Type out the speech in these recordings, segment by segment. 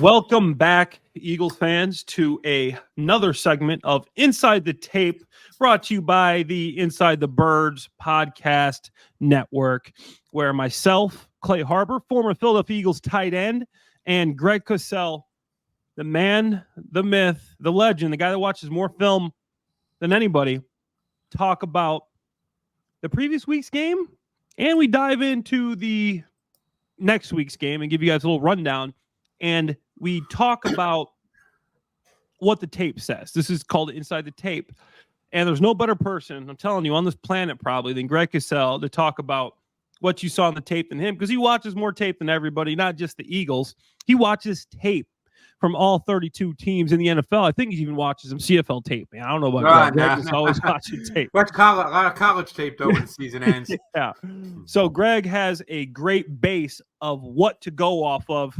Welcome back, Eagles fans, to another segment of Inside the Tape, brought to you by the Inside the Birds podcast network, where myself, Clay Harbor, former Philadelphia Eagles tight end, and Greg Cosell, the man, the myth, the legend, the guy that watches more film than anybody, talk about the previous week's game, and we dive into the next week's game and give you guys a little rundown. And we talk about what the tape says. This is called Inside the Tape. And there's no better person, I'm telling you, on this planet probably than Greg Cosell to talk about what you saw on the tape than him, because he watches more tape than everybody, not just the Eagles. He watches tape from all 32 teams in the NFL. I think he even watches some CFL tape, man. I don't know about Greg. Greg is always watching tape. Watch a lot of college tape, though, when the season ends. Yeah. So Greg has a great base of what to go off of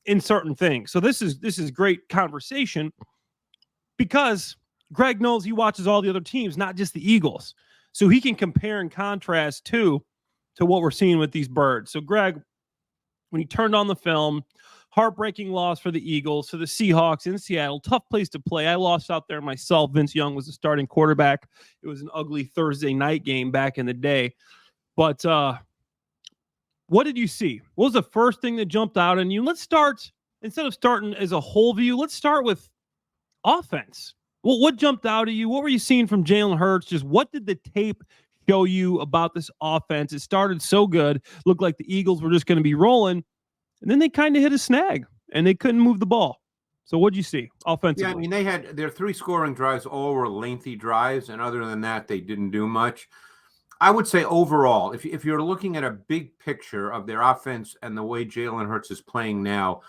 in certain things. So this is great conversation because Greg knows he watches all the other teams, not just the Eagles. So he can compare and contrast to what we're seeing with these birds. So Greg, when he turned on the film, heartbreaking loss for the Eagles, to the Seahawks in Seattle, tough place to play. I lost out there myself. Vince Young was the starting quarterback. It was an ugly Thursday night game back in the day. But what did you see? What was the first thing that jumped out on you? Let's start, instead of starting as a whole view, let's start with offense. Well, what jumped out at you? What were you seeing from Jalen Hurts? Just what did the tape show you about this offense? It started so good. Looked like the Eagles were just going to be rolling. And then they kind of hit a snag, and they couldn't move the ball. So what'd you see offensively? Yeah, I mean, they had their 3 scoring drives, all were lengthy drives, and other than that, they didn't do much. I would say overall, if you're looking at a big picture of their offense and the way Jalen Hurts is playing now,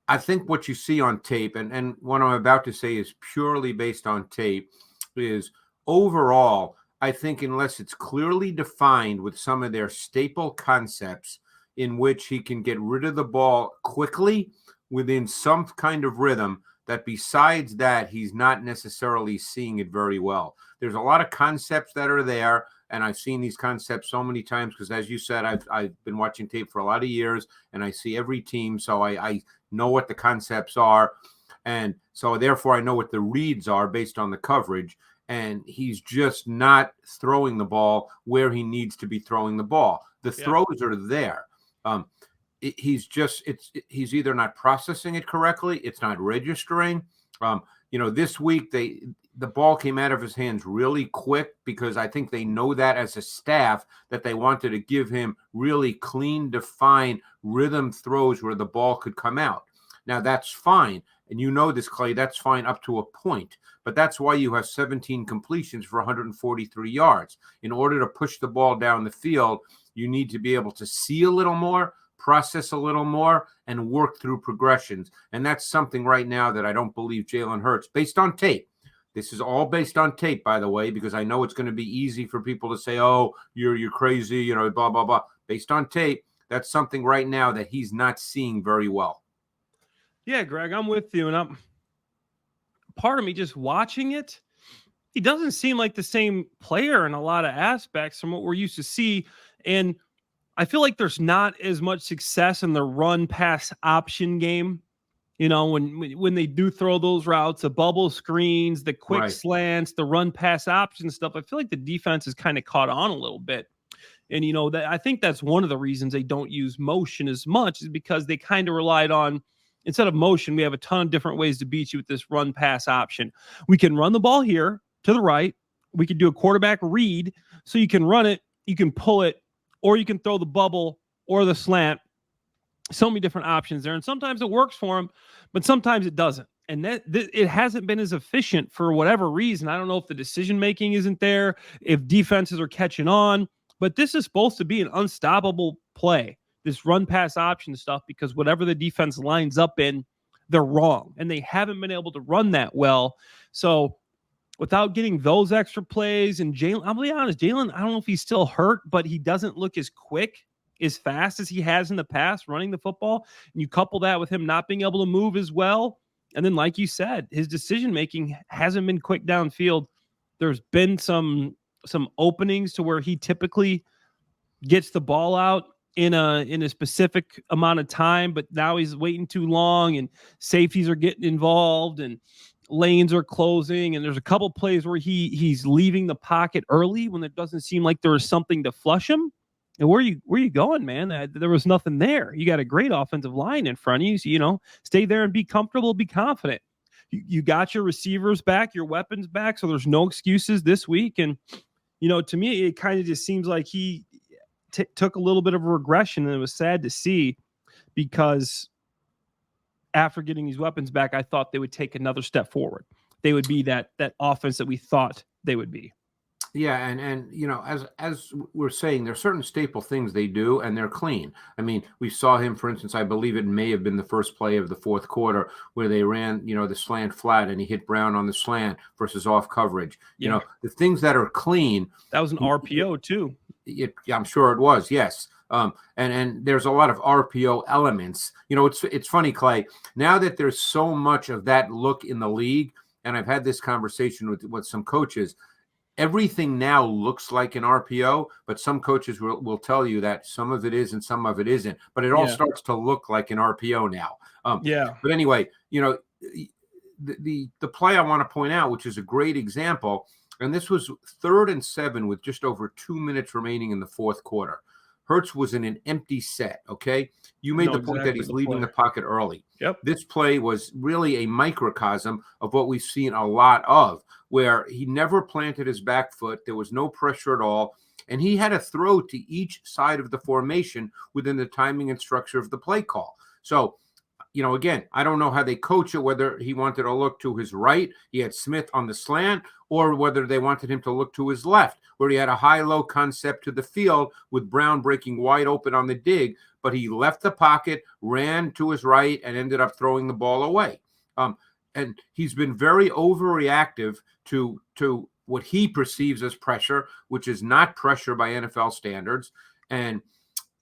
I think what you see on tape, and what I'm about to say is purely based on tape, is overall, I think unless it's clearly defined with some of their staple concepts in which he can get rid of the ball quickly within some kind of rhythm, that besides that, he's not necessarily seeing it very well. There's a lot of concepts that are there, and I've seen these concepts so many times because, as you said, I've been watching tape for a lot of years, and I see every team, so I know what the concepts are, and so therefore I know what the reads are based on the coverage, and he's just not throwing the ball where he needs to be throwing the ball. The throws are there. He's either not processing it correctly, it's not registering. This week the ball came out of his hands really quick because I think they know that as a staff that they wanted to give him really clean, defined rhythm throws where the ball could come out. Now that's fine. And you know this, Clay, that's fine up to a point. But that's why you have 17 completions for 143 yards. In order to push the ball down the field, you need to be able to see a little more, process a little more, and work through progressions. And that's something right now that I don't believe Jalen Hurts, based on tape. This is all based on tape, by the way, because I know it's going to be easy for people to say, oh, you're crazy, blah, blah, blah. Based on tape, that's something right now that he's not seeing very well. Yeah, Greg, I'm with you. And I'm part of me just watching it. He doesn't seem like the same player in a lot of aspects from what we're used to see. And I feel like there's not as much success in the run pass option game. When they do throw those routes, the bubble screens, the quick slants, the run pass option stuff, I feel like the defense is kind of caught on a little bit. And, that I think that's one of the reasons they don't use motion as much is because they kind of relied on, instead of motion, we have a ton of different ways to beat you with this run pass option. We can run the ball here to the right. We can do a quarterback read. So you can run it, you can pull it, or you can throw the bubble or the slant. So many different options there. And sometimes it works for him, but sometimes it doesn't. And it hasn't been as efficient for whatever reason. I don't know if the decision-making isn't there, if defenses are catching on, but this is supposed to be an unstoppable play, this run pass option stuff, because whatever the defense lines up in, they're wrong. And they haven't been able to run that well. So without getting those extra plays, and Jalen, I'll be honest, Jalen, I don't know if he's still hurt, but he doesn't look as quick, as fast as he has in the past running the football. And you couple that with him not being able to move as well. And then, like you said, his decision-making hasn't been quick downfield. There's been some openings to where he typically gets the ball out in a specific amount of time, but now he's waiting too long and safeties are getting involved and lanes are closing, and there's a couple plays where he's leaving the pocket early when it doesn't seem like there was something to flush him. And where you going, man? There was nothing there. You got a great offensive line in front of you, so stay there and be comfortable, be confident. You got your receivers back, your weapons back, so there's no excuses this week. And to me, it kind of just seems like he took a little bit of a regression, and it was sad to see, because after getting these weapons back, I thought they would take another step forward. They would be that offense that we thought they would be. Yeah, and as we're saying, there are certain staple things they do, and they're clean. I mean, we saw him, for instance, I believe it may have been the first play of the fourth quarter where they ran, the slant flat, and he hit Brown on the slant versus off coverage. Yeah. The things that are clean. That was an RPO too. I'm sure it was, yes. And there's a lot of RPO elements. It's funny, Clay. Now that there's so much of that look in the league, and I've had this conversation with some coaches. Everything now looks like an RPO, but some coaches will tell you that some of it is and some of it isn't. But it all starts to look like an RPO now. But anyway, the play I want to point out, which is a great example, and this was 3rd and 7 with just over 2 minutes remaining in the fourth quarter. Hurts was in an empty set, okay? You made the point that he's leaving the pocket early. Yep. This play was really a microcosm of what we've seen a lot of, where he never planted his back foot. There was no pressure at all. And he had a throw to each side of the formation within the timing and structure of the play call. So, again, I don't know how they coach it, whether he wanted to look to his right, he had Smith on the slant, or whether they wanted him to look to his left, where he had a high-low concept to the field with Brown breaking wide open on the dig, but he left the pocket, ran to his right, and ended up throwing the ball away. And he's been very overreactive to what he perceives as pressure, which is not pressure by NFL standards. And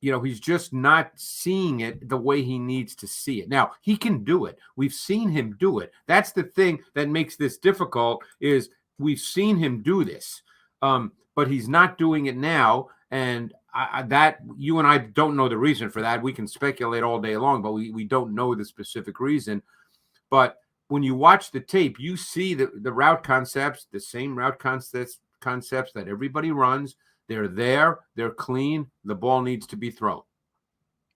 he's just not seeing it the way he needs to see it. Now, he can do it. We've seen him do it. That's the thing that makes this difficult, is we've seen him do this, but he's not doing it now. And that you and I don't know the reason for that. We can speculate all day long, but we don't know the specific reason. But when you watch the tape, you see the route concepts, the same route concepts that everybody runs. They're there. They're clean. The ball needs to be thrown.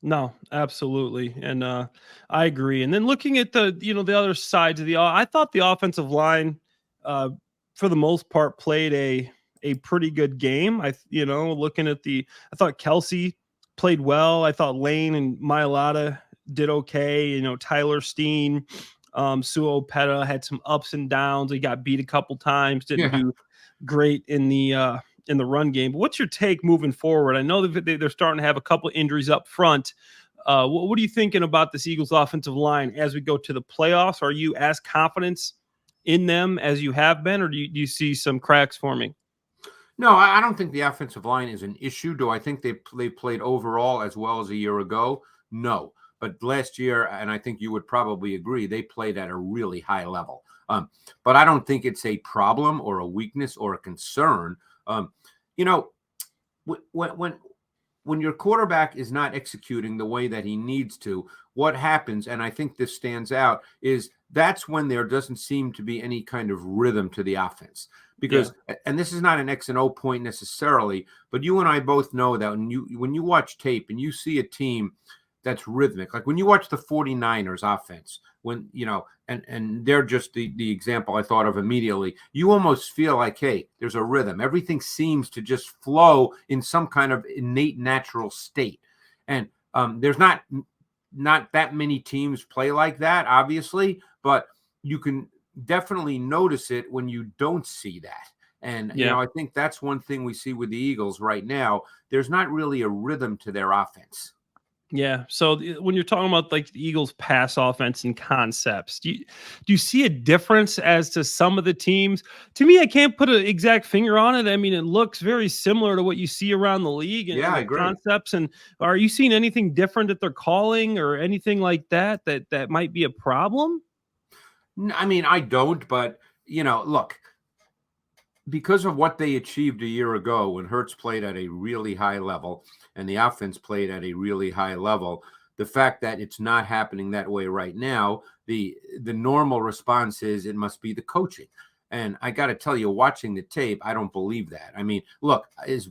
No, absolutely. And I agree. And then looking at the other sides of I thought the offensive line, for the most part, played a pretty good game. Looking at I thought Kelsey played well. I thought Lane and Mailata did okay. Tyler Steen, Suo Peta had some ups and downs. He got beat a couple times, didn't do great in the run game. But what's your take moving forward? I know that they're starting to have a couple injuries up front. What are you thinking about this Eagles offensive line as we go to the playoffs? Are you as confident in them as you have been, or do you see some cracks forming? No, I don't think the offensive line is an issue. Do I think they played overall as well as a year ago? No. But last year, and I think you would probably agree, they played at a really high level. But I don't think it's a problem or a weakness or a concern. When your quarterback is not executing the way that he needs to, what happens, and I think this stands out, is that's when there doesn't seem to be any kind of rhythm to the offense. Because, and this is not an X and O point necessarily, but you and I both know that when you watch tape and you see a team that's rhythmic, like when you watch the 49ers offense, and they're just the example I thought of immediately, you almost feel like, hey, there's a rhythm. Everything seems to just flow in some kind of innate natural state. And there's not that many teams play like that, obviously, but you can definitely notice it when you don't see that. And, I think that's one thing we see with the Eagles right now. There's not really a rhythm to their offense. Yeah. So when you're talking about like the Eagles pass offense and concepts, do you see a difference as to some of the teams? To me, I can't put an exact finger on it. I mean, it looks very similar to what you see around the league and I agree. Concepts. And are you seeing anything different that they're calling or anything like that might be a problem? I mean, I don't, but look, because of what they achieved a year ago when Hurts played at a really high level and the offense played at a really high level, the fact that it's not happening that way right now, the normal response is it must be the coaching. And I got to tell you, watching the tape, I don't believe that. I mean, look, is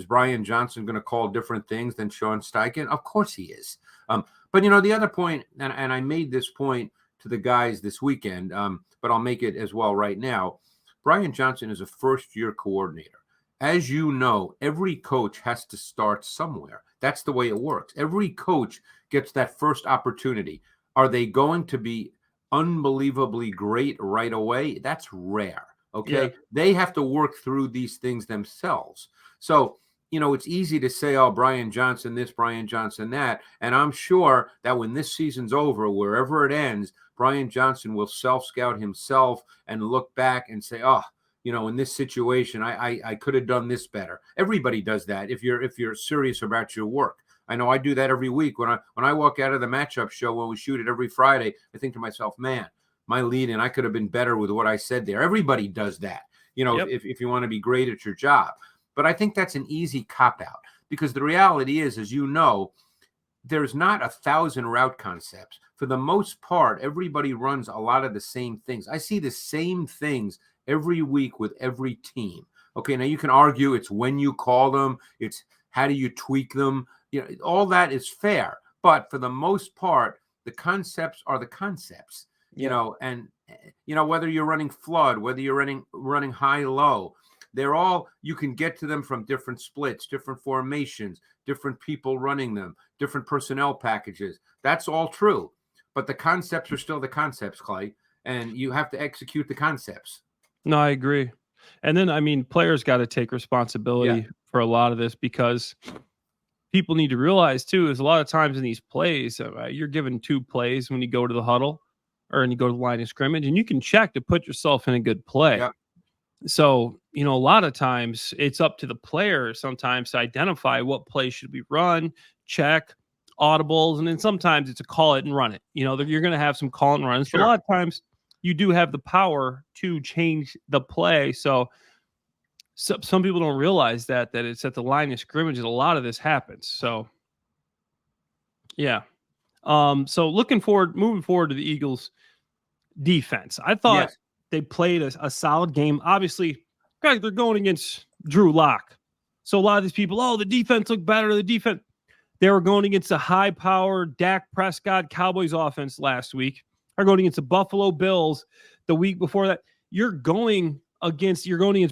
Brian Johnson going to call different things than Sean Steichen? Of course he is. But, you know, the other point, and I made this point to the guys this weekend, but I'll make it as well right now. Brian Johnson is a first-year coordinator. As you know, every coach has to start somewhere. That's the way it works. Every coach gets that first opportunity. Are they going to be unbelievably great right away? That's rare. Okay. Yeah. They have to work through these things themselves. So, you know, it's easy to say, oh, Brian Johnson this, Brian Johnson that. And I'm sure that when this season's over, wherever it ends, Brian Johnson will self-scout himself and look back and say, oh, you know, in this situation, I could have done this better. Everybody does that if you're serious about your work. I know I do that every week. When I walk out of the matchup show, when we shoot it every Friday, I think to myself, man, my lead in, I could have been better with what I said there. Everybody does that, you know, Yep. if you want to be great at your job. But I think that's an easy cop-out because the reality is, as you know, there's not 1,000 route concepts. For the most part, everybody runs a lot of the same things. I see the same things every week with every team. Okay, now you can argue it's when you call them, it's how do you tweak them. You know, all that is fair. But for the most part, the concepts are the concepts. You know, and you know, whether you're running flood, whether you're running high low, they're all, you can get to them from different splits, different formations, different people running them, different personnel packages. That's all true. But the concepts are still the concepts, Clay, and you have to execute the concepts. No, I agree. And then, I mean, players got to take responsibility for a lot of this because people need to realize, too, is a lot of times in these plays, you're given 2 plays when you go to the huddle or when you go to the line of scrimmage, and you can check to put yourself in a good play. Yep. So, you know, a lot of times it's up to the player sometimes to identify what play should be run, check, audibles, and then sometimes it's a call it and run it. You know, you're going to have some call and runs, Sure. but a lot of times you do have the power to change the play. So some people don't realize that it's at the line of scrimmage that a lot of this happens. So, yeah. So moving forward to the Eagles defense. I thought Yes. they played a solid game. Obviously, they're going against Drew Lock. So a lot of these people, oh, the defense looked better. The defense, they were going against a high-powered Dak Prescott Cowboys offense last week. Are going against the Buffalo Bills the week before that. You're going against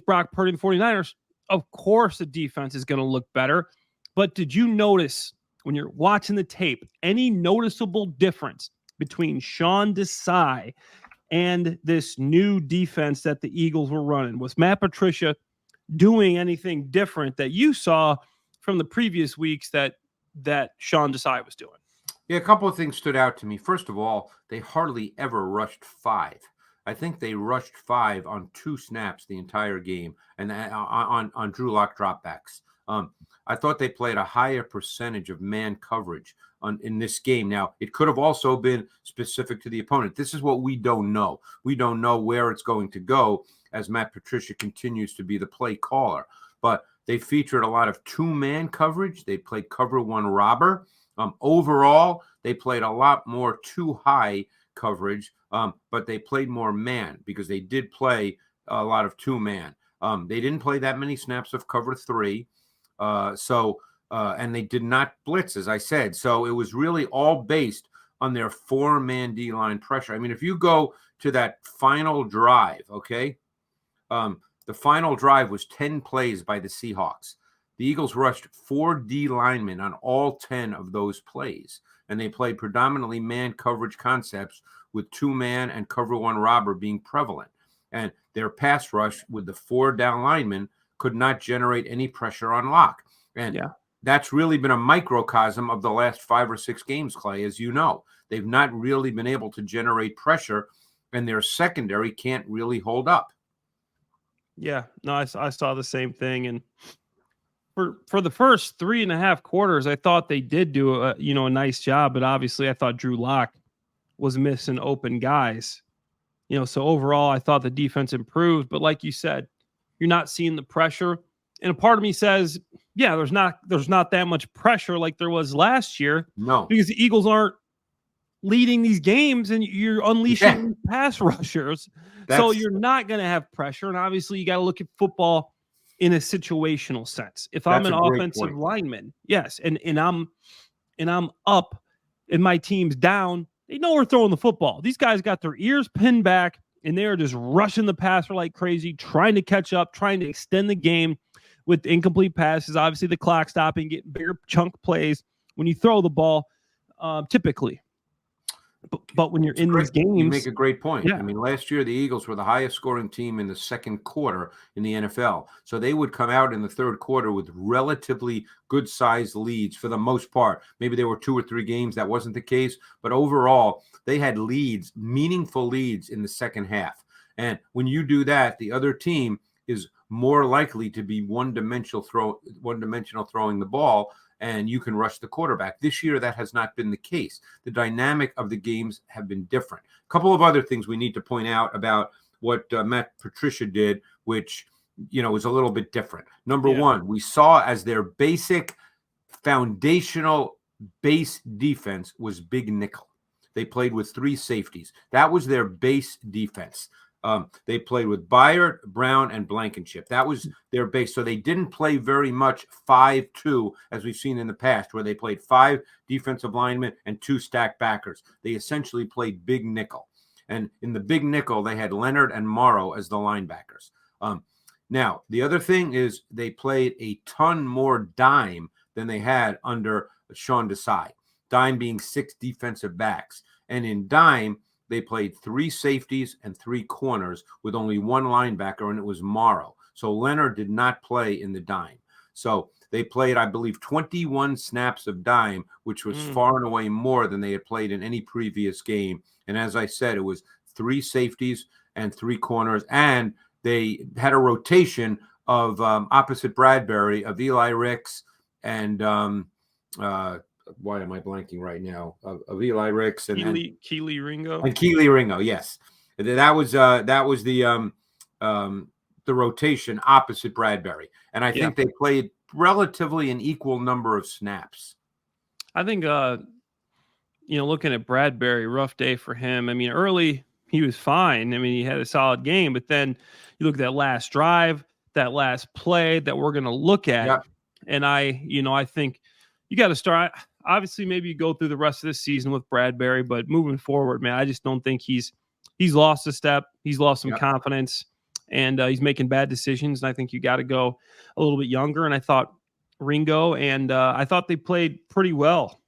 Brock Purdy and 49ers. Of course, the defense is going to look better. But did you notice when you're watching the tape any noticeable difference between Sean Desai and this new defense that the Eagles were running? Was Matt Patricia doing anything different that you saw from the previous weeks that Sean Desai was doing? Yeah, a couple of things stood out to me. First of all, they hardly ever rushed 5. I think they rushed 5 on 2 snaps the entire game, and on Drew Lock dropbacks. I thought they played a higher percentage of man coverage in this game. Now, it could have also been specific to the opponent. This is what we don't know. We don't know where it's going to go as Matt Patricia continues to be the play caller. But they featured a lot of 2-man coverage. They played cover 1 robber. Overall, they played a lot more 2-high coverage, but they played more man because they did play a lot of 2-man. They didn't play that many snaps of cover 3. And they did not blitz, as I said. So it was really all based on their 4-man D-line pressure. I mean, if you go to that final drive, okay, the final drive was 10 plays by the Seahawks. The Eagles rushed 4 D linemen on all 10 of those plays, and they played predominantly man coverage concepts with 2-man and cover 1 robber being prevalent. And their pass rush with the 4 down linemen could not generate any pressure on Lock. And that's really been a microcosm of the last 5 or 6 games, Clay, as you know. They've not really been able to generate pressure, and their secondary can't really hold up. Yeah, no, I saw the same thing. And for the first 3.5 quarters, I thought they did do a nice job, but obviously I thought Drew Lock was missing open guys. So overall I thought the defense improved, but like you said, You're not seeing the pressure. And a part of me says, yeah, there's not that much pressure like there was last year No. because the Eagles aren't leading these games and you're unleashing Yeah. pass rushers. So That's you're not going to have pressure. And obviously, you got to look at football in a situational sense. If I'm that's an a great offensive point. lineman, yes, and I'm up and my team's down, they know we're throwing the football. These guys got their ears pinned back and they are just rushing the passer like crazy, trying to catch up, trying to extend the game with incomplete passes. Obviously, the clock stopping, getting bigger chunk plays when you throw the ball, typically. But when you're It's in great. these You make games, a great point. yeah, I mean, last year the Eagles were the highest scoring team in the second quarter in the NFL. So they would come out in the third quarter with relatively good sized leads for the most part. Maybe there were 2 or 3 games that wasn't the case, but overall they had leads, meaningful leads in the second half. And when you do that, the other team is more likely to be one-dimensional throwing the ball, and you can rush the quarterback. This year, that has not been the case. The dynamic of the games have been different. A couple of other things we need to point out about what Matt Patricia did, which, was a little bit different. Number one, we saw as their basic foundational base defense was big nickel. They played with 3 safeties. That was their base defense. They played with Byard, Brown, and Blankenship. That was their base. So they didn't play very much 5-2, as we've seen in the past, where they played 5 defensive linemen and 2 stacked backers. They essentially played big nickel. And in the big nickel, they had Leonard and Morrow as the linebackers. Now, the other thing is they played a ton more dime than they had under Sean Desai. Dime being 6 defensive backs. And in dime, they played 3 safeties and 3 corners with only 1 linebacker, and it was Morrow. So Leonard did not play in the dime. So they played, I believe, 21 snaps of dime, which was far and away more than they had played in any previous game. And as I said, it was 3 safeties and 3 corners, and they had a rotation of opposite Bradbury of Eli Ricks and why am I blanking right now? Of Eli Ricks and Keely Ringo and Keely Ringo. Yes, that was the rotation opposite Bradbury, and I think they played relatively an equal number of snaps. I think looking at Bradbury, rough day for him. I mean, early he was fine. I mean, he had a solid game, but then you look at that last drive, that last play that we're going to look at, and I think you got to start. Obviously, maybe you go through the rest of this season with Bradbury, but moving forward, man, I just don't think he's lost a step. He's lost some confidence, and he's making bad decisions. And I think you got to go a little bit younger. And I thought Ringo and I thought they played pretty well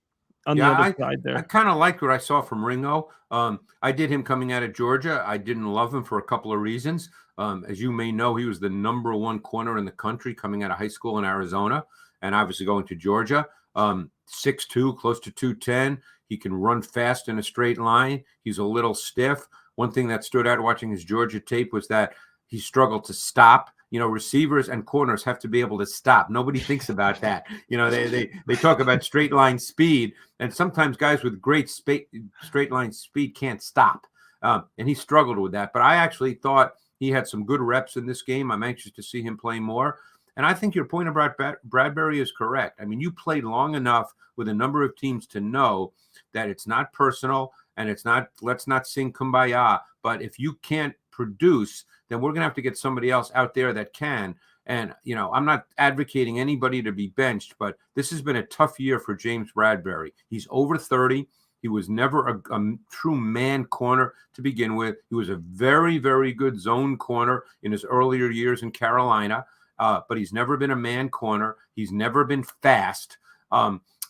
on the other side there. I kind of liked what I saw from Ringo. I did him coming out of Georgia. I didn't love him for a couple of reasons. As you may know, he was the number 1 corner in the country coming out of high school in Arizona, and obviously going to Georgia. 6'2", close to 210. He can run fast in a straight line. He's a little stiff. One thing that stood out watching his Georgia tape was that he struggled to stop. Receivers and corners have to be able to stop. Nobody thinks about that. They talk about straight line speed, and sometimes guys with great straight line speed can't stop. And he struggled with that. But I actually thought he had some good reps in this game. I'm anxious to see him play more. And I think your point about Bradbury is correct. I mean, you played long enough with a number of teams to know that it's not personal and it's not, let's not sing Kumbaya. But if you can't produce, then we're going to have to get somebody else out there that can. And, I'm not advocating anybody to be benched, but this has been a tough year for James Bradbury. He's over 30. He was never a true man corner to begin with. He was a very, very good zone corner in his earlier years in Carolina. But he's never been a man corner. He's never been fast.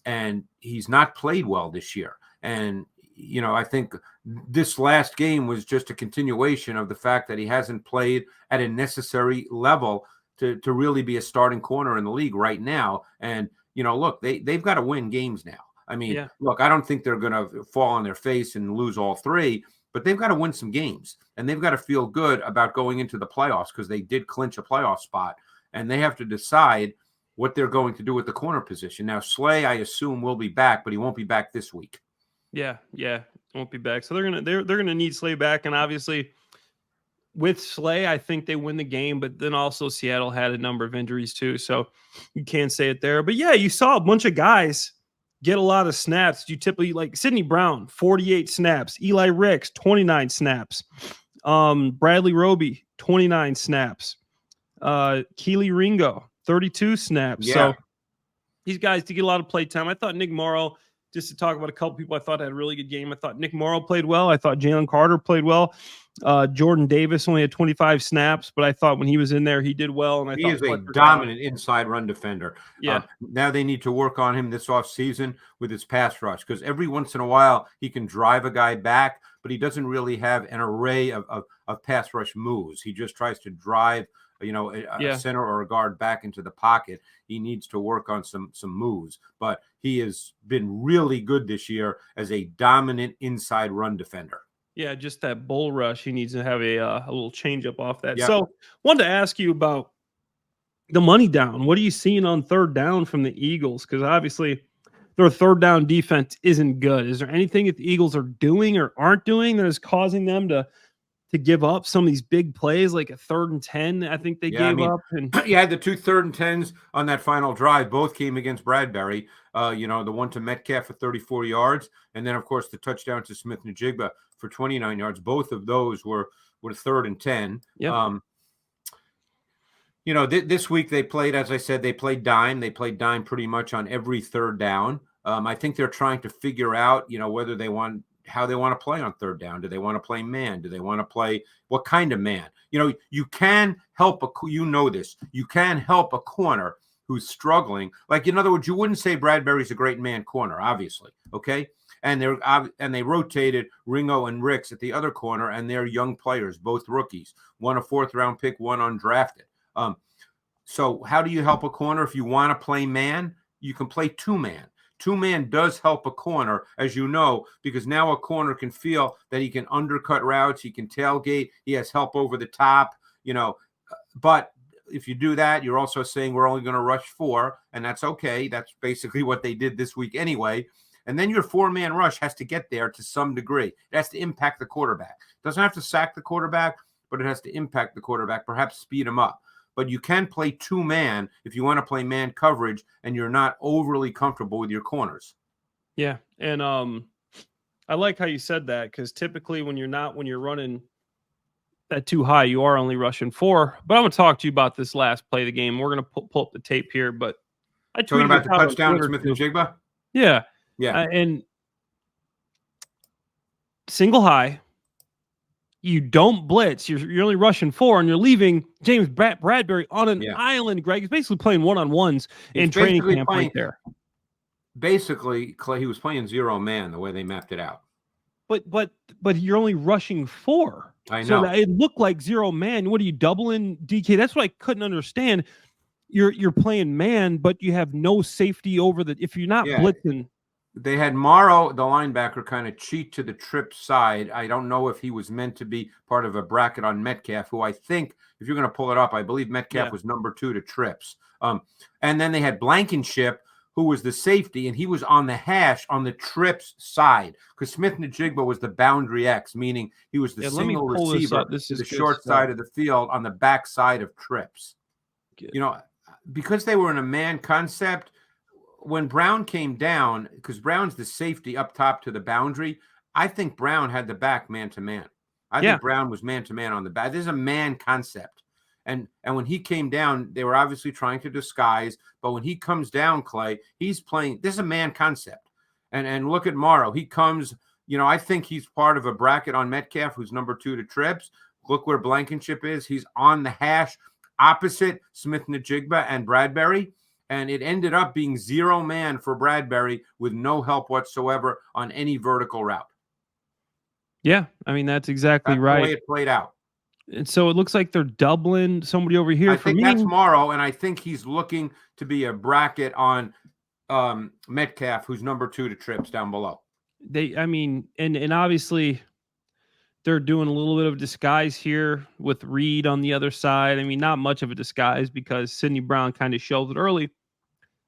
And he's not played well this year. And, I think this last game was just a continuation of the fact that he hasn't played at a necessary level to really be a starting corner in the league right now. And, look, they've got to win games now. I mean, look, I don't think they're going to fall on their face and lose all 3. But they've got to win some games. And they've got to feel good about going into the playoffs because they did clinch a playoff spot. And they have to decide what they're going to do with the corner position. Now, Slay, I assume, will be back, but he won't be back this week. Yeah, won't be back. So they're gonna need Slay back, and obviously, with Slay, I think they win the game, but then also Seattle had a number of injuries too, so you can't say it there. But yeah, you saw a bunch of guys get a lot of snaps. You typically like Sidney Brown, 48 snaps, Eli Ricks, 29 snaps, Bradley Roby, 29 snaps, Keely Ringo, 32 snaps. Yeah. So these guys to get a lot of play time. I thought Nick Morrow, just to talk about a couple people I thought had a really good game. I thought Nick Morrow played well. I thought Jalen Carter played well. Jordan Davis only had 25 snaps, but I thought when he was in there, he did well. And he is a dominant inside run defender. Yeah. Now they need to work on him this offseason with his pass rush, because every once in a while he can drive a guy back, but he doesn't really have an array of pass rush moves. He just tries to drive a center or a guard back into the pocket. He needs to work on some moves, but he has been really good this year as a dominant inside run defender. Yeah, just that bull rush. He needs to have a little change up off that. Yep. So wanted to ask you about the money down. What are you seeing on third down from the Eagles? Because obviously their third down defense isn't good. Is there anything that the Eagles are doing or aren't doing that is causing them to give up some of these big plays, like a 3rd and 10, I think they gave up. And you had the 2 3rd and 10s on that final drive. Both came against Bradbury. The one to Metcalf for 34 yards, and then of course the touchdown to Smith-Njigba for 29 yards. Both of those were 3rd and 10. Yep. This week they played, as I said, they played dime. They played dime pretty much on every third down. I think they're trying to figure out, whether how they want to play on third down. Do they want to play man? Do they want to play what kind of man? You can help you can help a corner who's struggling. Like, in other words, you wouldn't say Bradbury's a great man corner, obviously. Okay. And they rotated Ringo and Ricks at the other corner, and they're young players, both rookies, one a 4th round pick, one undrafted. So how do you help a corner? If you want to play man, you can play 2-man. 2-man does help a corner, as you know, because now a corner can feel that he can undercut routes, he can tailgate, he has help over the top, but if you do that, you're also saying we're only going to rush 4, and that's okay. That's basically what they did this week anyway. And then your 4-man rush has to get there to some degree. It has to impact the quarterback. It doesn't have to sack the quarterback, but it has to impact the quarterback, perhaps speed him up. But you can play 2-man if you want to play man coverage and you're not overly comfortable with your corners. Yeah. And I like how you said that, because typically when you're running that too high, you are only rushing 4. But I'm going to talk to you about this last play of the game. We're going to pull up the tape here, but I talking about the touchdown to Smith-Njigba? Yeah. Yeah. And single high, you don't blitz. You're only rushing 4, and you're leaving James Bradbury on an island, Greg. He's basically playing one-on-ones in training camp right there. Basically, Clay, he was playing 0-man the way they mapped it out. But you're only rushing 4. I know. So it looked like 0-man. What are you doubling DK? That's what I couldn't understand. You're playing man, but you have no safety over if you're not blitzing. They had Morrow, the linebacker, kind of cheat to the trip side. I don't know if he was meant to be part of a bracket on Metcalf, who I think, if you're going to pull it up, I believe Metcalf was number 2 to trips. And then they had Blankenship, who was the safety, and he was on the hash on the trips side, because Smith-Njigba was the boundary X, meaning he was the single receiver, the short side of the field on the back side of trips. Good. Because they were in a man concept, when Brown came down, because Brown's the safety up top to the boundary, I think Brown had the back man-to-man. I think Brown was man-to-man on the back. This is a man concept. And when he came down, they were obviously trying to disguise. But when he comes down, Clay, he's playing. This is a man concept. And look at Morrow. He comes, I think he's part of a bracket on Metcalf, who's number 2 to trips. Look where Blankenship is. He's on the hash opposite Smith-Njigba and Bradbury. And it ended up being 0-man for Bradbury with no help whatsoever on any vertical route. Yeah, I mean, that's exactly right. The way it played out. And so it looks like they're doubling somebody over here. I think that's Morrow, and I think he's looking to be a bracket on Metcalf, who's number 2 to trips down below. And obviously they're doing a little bit of disguise here with Reed on the other side. I mean, not much of a disguise because Sidney Brown kind of shoved it early,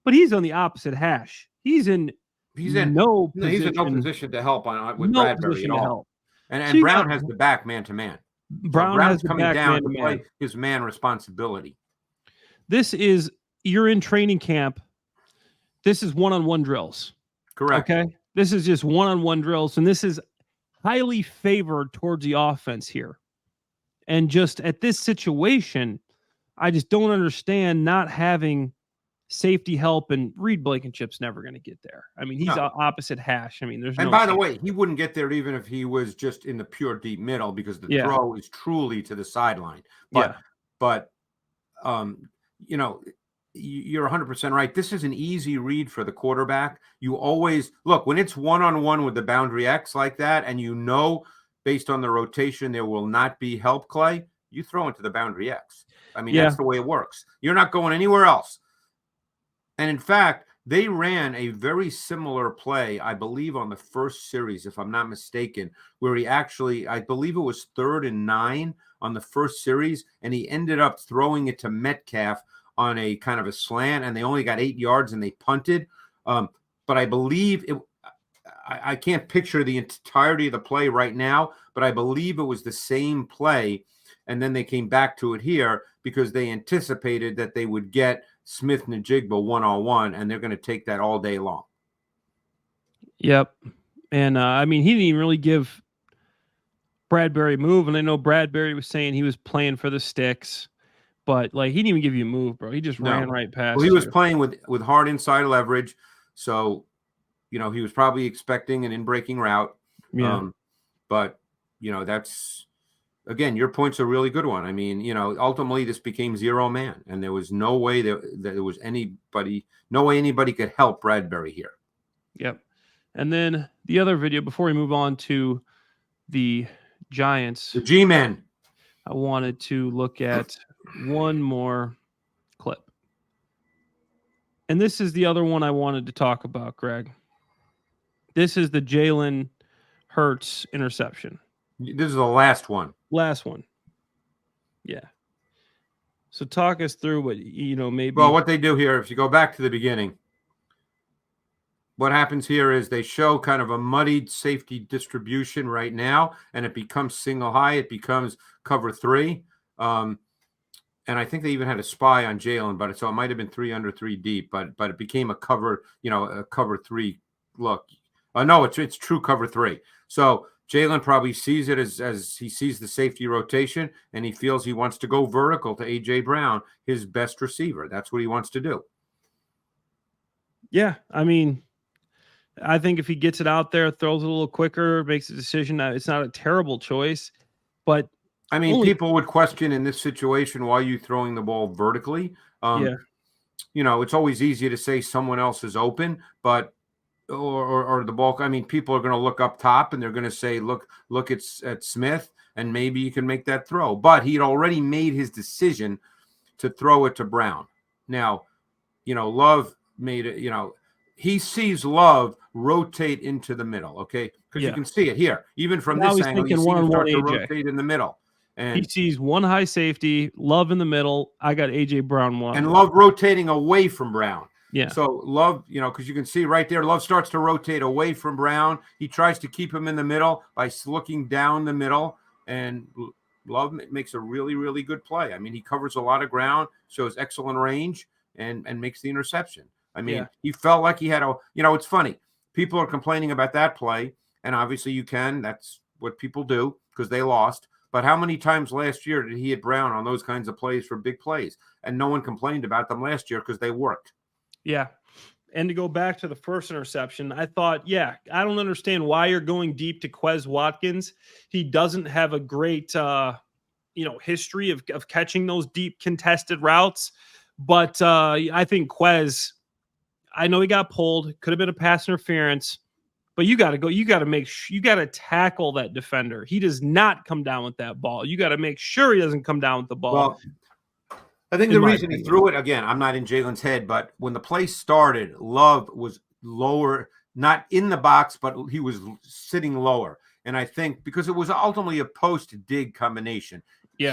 but he's on the opposite hash. He's in no position to help with Bradbury at all. And Brown has the back man-to-man. So Brown has Brown's the coming back down man to to play man. his man responsibility. You're in training camp. This is one-on-one drills. Correct. Okay. This is just one-on-one drills. And this is highly favored towards the offense here. And just at this situation, I just don't understand not having safety help, and Reed Blankenship's never going to get there. I mean, he's No. opposite hash. I mean, there's And no by the chance. way, he wouldn't get there even if he was just in the pure deep middle, because the Yeah. throw is truly to the sideline. Yeah. But you know, you're 100% right. This is an easy read for the quarterback. You always look when it's one-on-one with the boundary X like that, and you know, based on the rotation, there will not be help, Clay. You throw into the boundary X. I mean, Yeah. that's the way it works. You're not going anywhere else. And in fact, they ran a very similar play, I believe, on the first series, if I'm not mistaken, where he actually, I believe it was 3rd and 9 on the first series, and he ended up throwing it to Metcalf on a kind of a slant, and they only got 8 yards and they punted. But I believe it. I can't picture the entirety of the play right now, but I believe it was the same play, and then they came back to it here because they anticipated that they would get Smith Najigba one-on-one, and they're going to take that all day long. Yep. And I mean, he didn't even really give Bradbury a move, and I know Bradbury was saying he was playing for the sticks, but like he didn't even give you a move, bro. He just ran right past. Well, he was you. playing with hard inside leverage, so he was probably expecting an in-breaking route. Yeah. But that's, again, your point's a really good one. I mean, ultimately this became zero man, and there was no way that there was no way anybody could help Bradbury here. Yep. And then the other video before we move on to the Giants, The G-Men. I wanted to look at one more clip. And this is the other one I wanted to talk about, Greg. This is the Jalen Hurts interception. This is the last one. Last one. Yeah. So talk us through what, maybe. Well, what they do here, if you go back to the beginning, what happens here is they show kind of a muddied safety distribution right now, and it becomes single high. It becomes cover 3. And I think they even had a spy on Jalen, so it might have been 3 under 3 deep, but it became a cover, a cover 3 look. No, it's true cover 3. So Jalen probably sees it as he sees the safety rotation, and he feels he wants to go vertical to A.J. Brown, his best receiver. That's what he wants to do. Yeah, I mean, I think if he gets it out there, throws it a little quicker, makes a decision, it's not a terrible choice. But I mean, people would question in this situation, why are you throwing the ball vertically? Yeah. It's always easy to say someone else is open, but or the ball. I mean, people are going to look up top and they're going to say, look at Smith, and maybe you can make that throw. But he had already made his decision to throw it to Brown. Now, Love made it, he sees Love rotate into the middle, okay? Because you can see it here. Even from now this angle, you see him start to AJ. rotate in the middle. And he sees one high safety, Love in the middle. I got A.J. Brown one. And Love rotating away from Brown. Yeah. So Love, because you can see right there, Love starts to rotate away from Brown. He tries to keep him in the middle by looking down the middle, and Love makes a really, really good play. I mean, he covers a lot of ground, shows excellent range, and makes the interception. I mean, he felt like he had it's funny. People are complaining about that play, and obviously that's what people do because they lost. But how many times last year did he hit Brown on those kinds of plays for big plays? And no one complained about them last year because they worked. Yeah. And to go back to the first interception, I thought, I don't understand why you're going deep to Quez Watkins. He doesn't have a great, history of catching those deep contested routes. But I think Quez, I know he got pulled. Could have been a pass interference. But you got to go. You got to you got to tackle that defender. He does not come down with that ball. You got to make sure he doesn't come down with the ball. Well, I think the reason he threw it, again, I'm not in Jalen's head, but when the play started, Love was lower, not in the box, but he was sitting lower. And I think because it was ultimately a post-dig combination,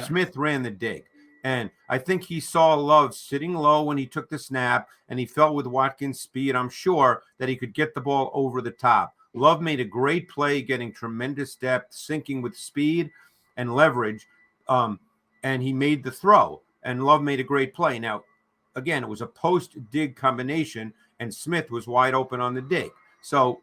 Smith ran the dig. And I think he saw Love sitting low when he took the snap, and he felt with Watkins' speed, I'm sure, that he could get the ball over the top. Love made a great play, getting tremendous depth, sinking with speed. and leverage, and he made the throw, and Love made a great play. Now, again, it was a post-dig combination, and Smith was wide open on the dig. So,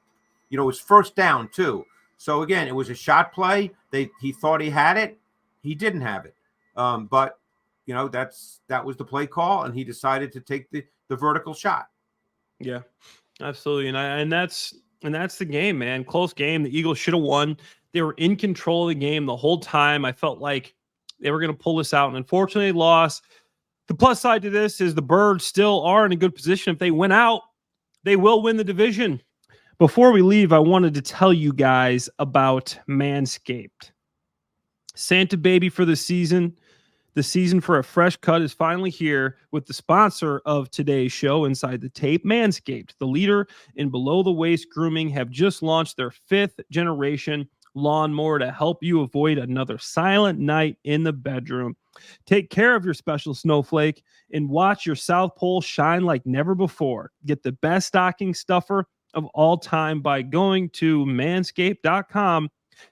it was first down too. So again, it was a shot play. He thought he had it. He didn't have it. But that was the play call, and he decided to take the vertical shot. Yeah, absolutely. And that's the game, man. Close game. The Eagles should have won. They were in control of the game the whole time. I felt like they were going to pull this out, and unfortunately, lost. The plus side to this is the Birds still are in a good position. If they win out, they will win the division. Before we leave, I wanted to tell you guys about Manscaped. Santa baby for the season. The season for a fresh cut is finally here with the sponsor of today's show, Inside the Tape, Manscaped. The leader in below-the-waist grooming have just launched their 5th generation lawnmower to help you avoid another silent night in the bedroom. Take care of your special snowflake and watch your South Pole shine like never before. Get the best stocking stuffer of all time by going to manscaped.com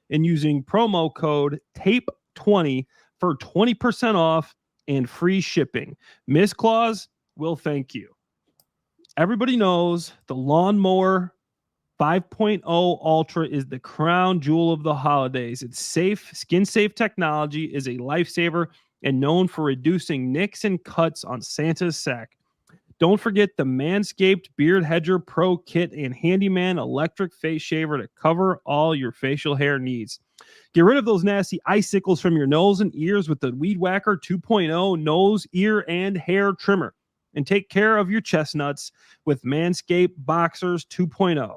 and using promo code TAPE20 for 20% off and free shipping. Miss Claus will thank you. Everybody knows the Lawnmower 5.0 Ultra is the crown jewel of the holidays. Its safe, skin-safe technology is a lifesaver and known for reducing nicks and cuts on Santa's sack. Don't forget the Manscaped Beard Hedger Pro Kit and Handyman Electric Face Shaver to cover all your facial hair needs. Get rid of those nasty icicles from your nose and ears with the Weed Whacker 2.0 nose, ear, and hair trimmer. And take care of your chestnuts with Manscaped Boxers 2.0.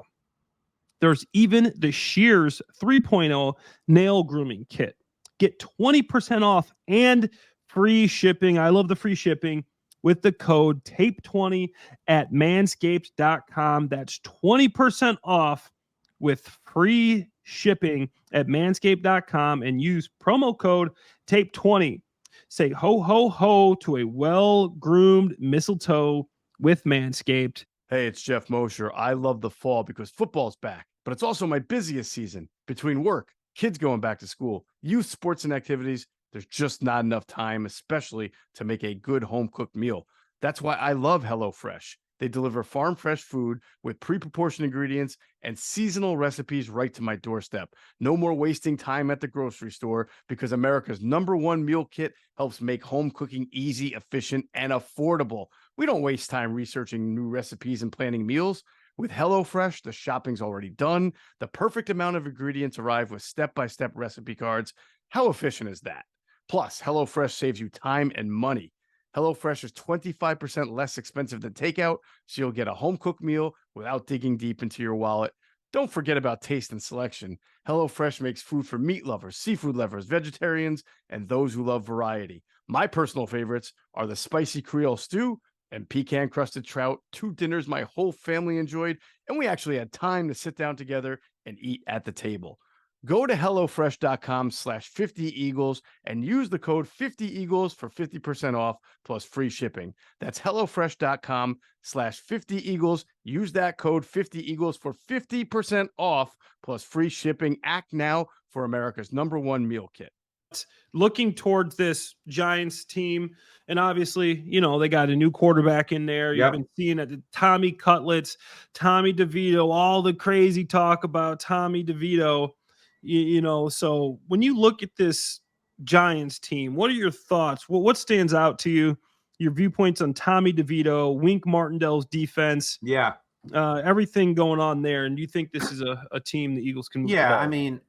There's even the Shears 3.0 nail grooming kit. Get 20% off and free shipping. I love the free shipping with the code TAPE20 at manscaped.com. That's 20% off with free shipping at manscaped.com and use promo code TAPE20. Say ho, ho, ho to a well-groomed mistletoe with Manscaped. Hey, it's Jeff Mosher. I love the fall because football's back, but it's also my busiest season. Between work, kids going back to school, youth sports and activities, there's just not enough time, especially to make a good home-cooked meal. That's why I love HelloFresh. They deliver farm-fresh food with pre-proportioned ingredients and seasonal recipes right to my doorstep. No more wasting time at the grocery store because America's #1 meal kit helps make home cooking easy, efficient, and affordable. We don't waste time researching new recipes and planning meals. With HelloFresh, the shopping's already done. The perfect amount of ingredients arrive with step-by-step recipe cards. How efficient is that? Plus, HelloFresh saves you time and money. HelloFresh is 25% less expensive than takeout, so you'll get a home-cooked meal without digging deep into your wallet. Don't forget about taste and selection. HelloFresh makes food for meat lovers, seafood lovers, vegetarians, and those who love variety. My personal favorites are the spicy Creole stew and pecan-crusted trout, 2 dinners my whole family enjoyed, and we actually had time to sit down together and eat at the table. Go to HelloFresh.com/50Eagles and use the code 50Eagles for 50% off plus free shipping. That's HelloFresh.com/50Eagles. Use that code 50Eagles for 50% off plus free shipping. Act now for America's #1 meal kit. Looking towards this Giants team, and obviously, they got a new quarterback in there. You've been seeing it, Tommy Cutlets, Tommy DeVito, all the crazy talk about Tommy DeVito. So when you look at this Giants team, what are your thoughts? What stands out to you? Your viewpoints on Tommy DeVito, Wink Martindale's defense, everything going on there, and do you think this is a team the Eagles can move? Yeah, I mean,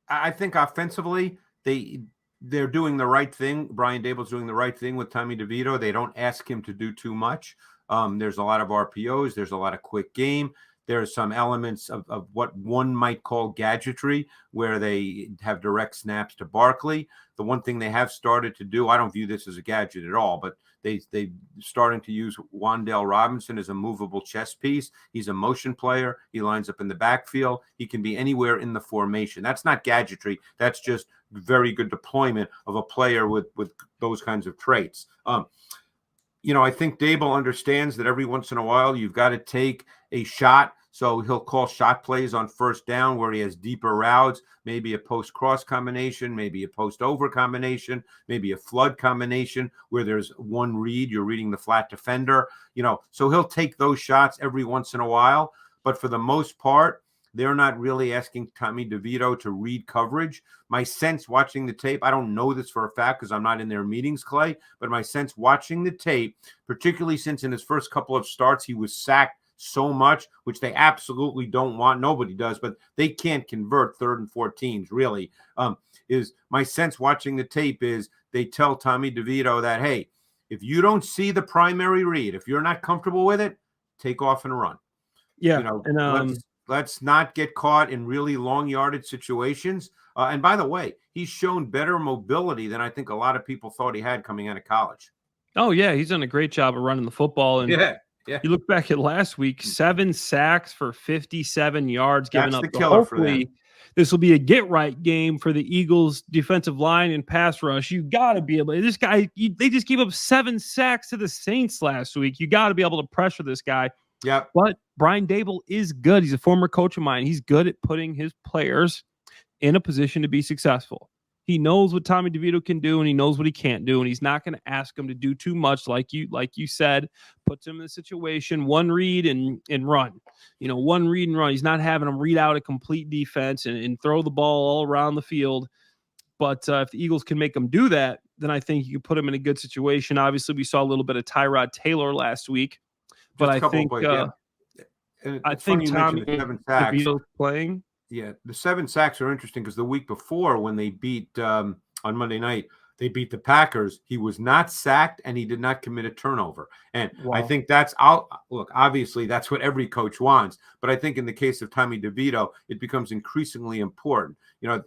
I think offensively they're doing the right thing. Brian Dable's doing the right thing with Tommy DeVito. They don't ask him to do too much. There's a lot of RPOs. There's a lot of quick game. There's some elements of what one might call gadgetry, where they have direct snaps to Barkley. The one thing they have started to do, I don't view this as a gadget at all, but they starting to use Wan'Dale Robinson as a movable chess piece. He's a motion player. He lines up in the backfield. He can be anywhere in the formation. That's not gadgetry. That's just very good deployment of a player with those kinds of traits. I think Dable understands that every once in a while you've got to take a shot So he'll call shot plays on first down where he has deeper routes, maybe a post-cross combination, maybe a post-over combination, maybe a flood combination where there's one read, you're reading the flat defender. So he'll take those shots every once in a while. But for the most part, they're not really asking Tommy DeVito to read coverage. My sense watching the tape, I don't know this for a fact because I'm not in their meetings, Clay, but my sense watching the tape, particularly since in his first couple of starts he was sacked so much, which they absolutely don't want. Nobody does, but they can't convert 3rd and 14s, really. Is my sense watching the tape is they tell Tommy DeVito that, hey, if you don't see the primary read, if you're not comfortable with it, take off and run. Yeah. And let's not get caught in really long yardage situations. And by the way, he's shown better mobility than I think a lot of people thought he had coming out of college. oh yeah, he's done a great job of running the football. And Yeah. you look back at last week, 7 sacks for 57 yards given That's up. the So killer for them. hopefully this will be a get-right game for the Eagles' defensive line and pass rush. You got to be able – this guy – they just gave up 7 sacks to the Saints last week. You got to be able to pressure this guy. Yep. But Brian Dable is good. He's a former coach of mine. He's good at putting his players in a position to be successful. He knows what Tommy DeVito can do, and he knows what he can't do, and he's not going to ask him to do too much, like you said. Puts him in a situation, one read and run. One read and run. He's not having him read out a complete defense and throw the ball all around the field. But if the Eagles can make him do that, then I think you can put him in a good situation. Obviously, we saw a little bit of Tyrod Taylor last week. But I think Tommy DeVito's playing. Yeah, the 7 sacks are interesting because the week before when they beat on Monday night, they beat the Packers. He was not sacked and he did not commit a turnover. And I think obviously that's what every coach wants. But I think in the case of Tommy DeVito, it becomes increasingly important.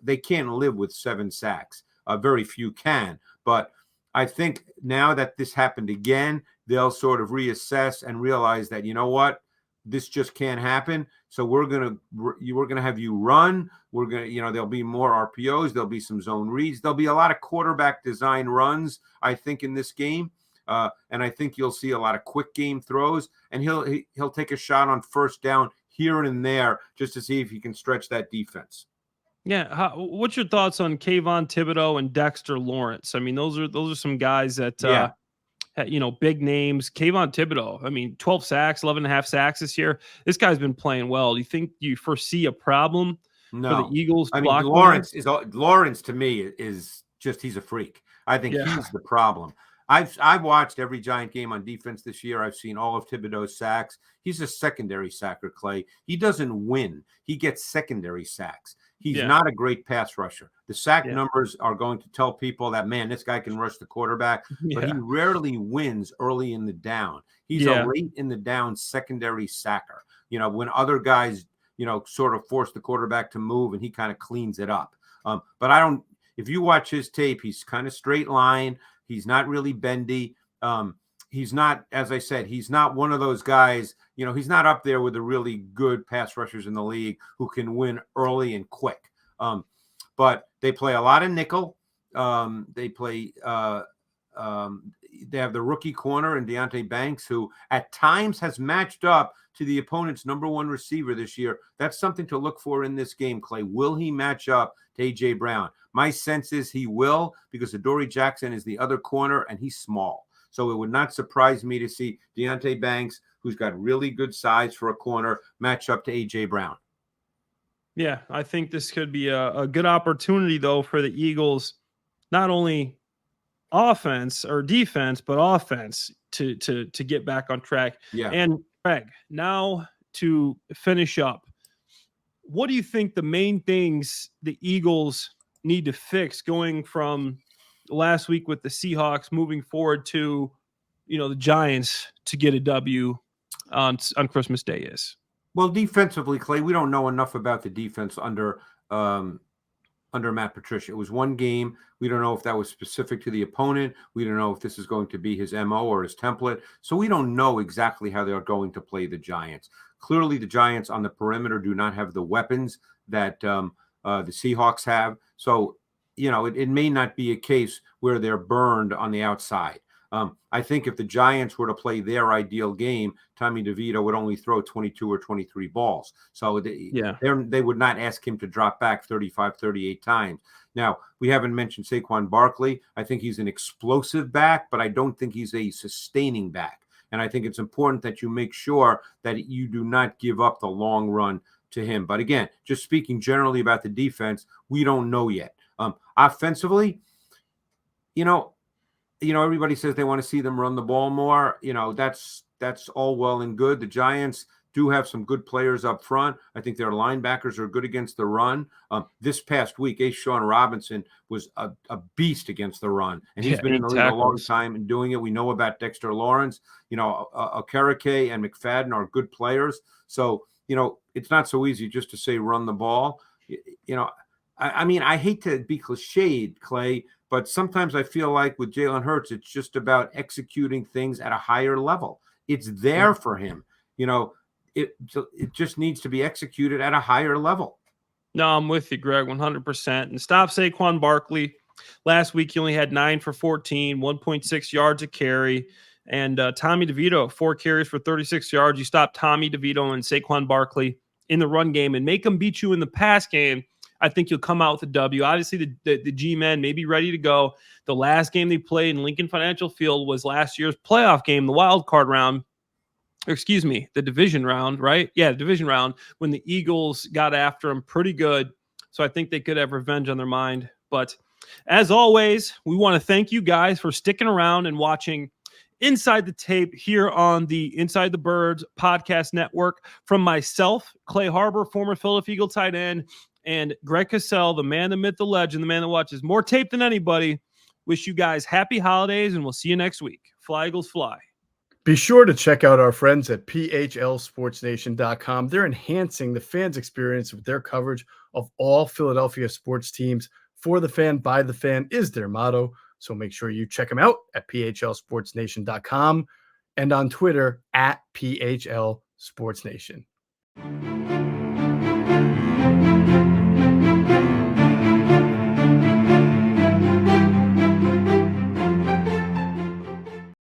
They can't live with 7 sacks. Very few can. But I think now that this happened again, they'll sort of reassess and realize that, you know what, this just can't happen. So we're gonna have you run. We're gonna, there'll be more RPOs. There'll be some zone reads. There'll be a lot of quarterback design runs, I think, in this game. And I think you'll see a lot of quick game throws. And he'll take a shot on first down here and there just to see if he can stretch that defense. Yeah, what's your thoughts on Kayvon Thibodeau and Dexter Lawrence? I mean, those are some guys that big names. Kayvon Thibodeau, 12 sacks, 11.5 sacks this year. This guy's been playing well. Do you think you foresee a problem for the Eagles? Lawrence to me is just, he's a freak. I think he's the problem. I've watched every Giant game on defense this year. I've seen all of Thibodeau's sacks. He's a secondary sacker, Clay. He doesn't win. He gets secondary sacks. He's not a great pass rusher. The sack numbers are going to tell people that, man, this guy can rush the quarterback, but he rarely wins early in the down. He's a late in the down secondary sacker. When other guys, sort of force the quarterback to move and he kind of cleans it up. But if you watch his tape, he's kind of straight line. He's not really bendy. He's not, as I said, he's not one of those guys, he's not up there with the really good pass rushers in the league who can win early and quick. But they play a lot of nickel. They have the rookie corner in Deonte Banks, who at times has matched up to the opponent's number 1 receiver this year. That's something to look for in this game, Clay. Will he match up to A.J. Brown? My sense is he will, because Adoree Jackson is the other corner and he's small. So it would not surprise me to see Deonte Banks, who's got really good size for a corner, match up to A.J. Brown. Yeah, I think this could be a good opportunity, though, for the Eagles, not only offense or defense, but offense to get back on track. Yeah. And Greg, now to finish up, what do you think the main things the Eagles need to fix going from last week with the Seahawks moving forward to, the Giants to get a W on Christmas Day is? Well, defensively, Clay, we don't know enough about the defense under Matt Patricia. It was one game. We don't know if that was specific to the opponent. We don't know if this is going to be his MO or his template. So we don't know exactly how they're going to play the Giants. Clearly, the Giants on the perimeter do not have the weapons that the Seahawks have. So, it may not be a case where they're burned on the outside. I think if the Giants were to play their ideal game, Tommy DeVito would only throw 22 or 23 balls. So they would not ask him to drop back 35, 38 times. Now, we haven't mentioned Saquon Barkley. I think he's an explosive back, but I don't think he's a sustaining back. And I think it's important that you make sure that you do not give up the long run to him. But again, just speaking generally about the defense, we don't know yet. Offensively, everybody says they want to see them run the ball more. That's all well and good. The Giants do have some good players up front. I think their linebackers are good against the run. This past week, Sean Robinson was a beast against the run, and he's been in the league a long time and doing it. We know about Dexter Lawrence. Okereke and McFadden are good players. So, it's not so easy just to say run the ball. I hate to be cliched, Clay, but sometimes I feel like with Jalen Hurts, it's just about executing things at a higher level. It's there for him. It just needs to be executed at a higher level. No, I'm with you, Greg, 100%. And stop Saquon Barkley. Last week, he only had 9 for 14, 1.6 yards a carry. And Tommy DeVito, 4 carries for 36 yards. You stop Tommy DeVito and Saquon Barkley in the run game and make them beat you in the pass game, I think you'll come out with a W. Obviously, the G-men may be ready to go. The last game they played in Lincoln Financial Field was last year's playoff game, the wild card round. Excuse me, the division round, right? Yeah, the division round when the Eagles got after them pretty good. So I think they could have revenge on their mind. But as always, we want to thank you guys for sticking around and watching Inside the Tape here on the Inside the Birds podcast network. From myself, Clay Harbor, former Philadelphia Eagle tight end, and Greg Cosell, the man, the myth, the legend, the man that watches more tape than anybody. Wish you guys happy holidays, and we'll see you next week. Fly, Eagles, fly. Be sure to check out our friends at phlsportsnation.com. They're enhancing the fans' experience with their coverage of all Philadelphia sports teams. For the fan, by the fan is their motto. So make sure you check them out at phlsportsnation.com and on Twitter at phlsportsnation.